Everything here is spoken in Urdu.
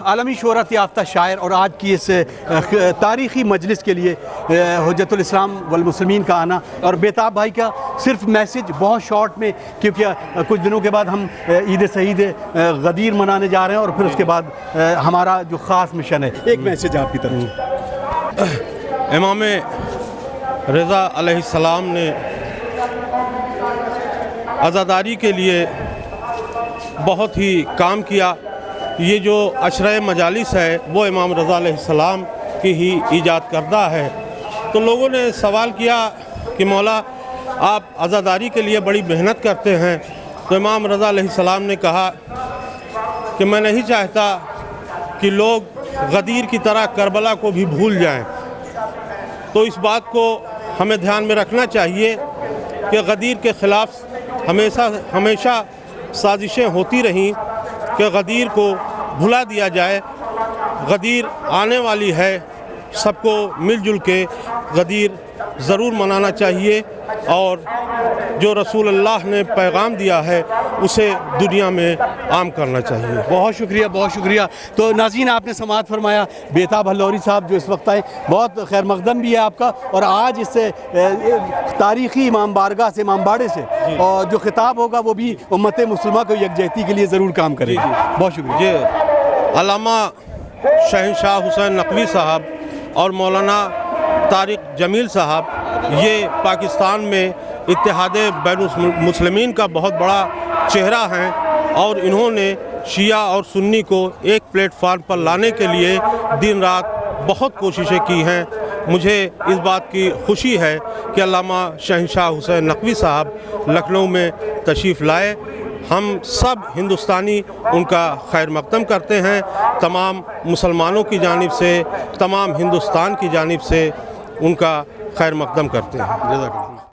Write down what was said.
عالمی شہرت یافتہ شاعر اور آج کی اس تاریخی مجلس کے لیے حجت الاسلام والمسلمین کا آنا اور بیتاب بھائی کا صرف میسج بہت شارٹ میں، کیونکہ کچھ دنوں کے بعد ہم عید سعید غدیر منانے جا رہے ہیں اور پھر اس کے بعد ہمارا جو خاص مشن ہے، ایک میسج آپ کی طرف۔ امام رضا علیہ السلام نے عزاداری کے لیے بہت ہی کام کیا۔ یہ جو عشرہ مجالس ہے وہ امام رضا علیہ السلام کی ہی ایجاد کردہ ہے۔ تو لوگوں نے سوال کیا کہ مولا آپ عزاداری کے لیے بڑی محنت کرتے ہیں، تو امام رضا علیہ السلام نے کہا کہ میں نہیں چاہتا کہ لوگ غدیر کی طرح کربلا کو بھی بھول جائیں۔ تو اس بات کو ہمیں دھیان میں رکھنا چاہیے کہ غدیر کے خلاف ہمیشہ سازشیں ہوتی رہیں کہ غدیر کو بھلا دیا جائے۔ غدیر آنے والی ہے، سب کو مل جل کے غدیر ضرور منانا چاہیے اور جو رسول اللہ نے پیغام دیا ہے اسے دنیا میں عام کرنا چاہیے۔ بہت شکریہ، بہت شکریہ۔ تو ناظرین، آپ نے سماعت فرمایا بیتاب ہلوری صاحب جو اس وقت آئے، بہت خیر مقدم بھی ہے آپ کا، اور آج اس سے تاریخی امام بارگاہ سے، امام باڑے سے، اور جو خطاب ہوگا وہ بھی امت مسلمہ کو یکجہتی کے لیے ضرور کام کرے گی۔ بہت شکریہ۔ علامہ شہنشاہ حسین نقوی صاحب اور مولانا طارق جمیل صاحب یہ پاکستان میں اتحاد بین المسلمین کا بہت بڑا چہرہ ہیں، اور انہوں نے شیعہ اور سنی کو ایک پلیٹ فارم پر لانے کے لیے دن رات بہت کوششیں کی ہیں۔ مجھے اس بات کی خوشی ہے کہ علامہ شہنشاہ حسین نقوی صاحب لکھنؤ میں تشریف لائے۔ ہم سب ہندوستانی ان کا خیر مقدم کرتے ہیں، تمام مسلمانوں کی جانب سے، تمام ہندوستان کی جانب سے ان کا خیر مقدم کرتے ہیں۔ جزاک اللہ۔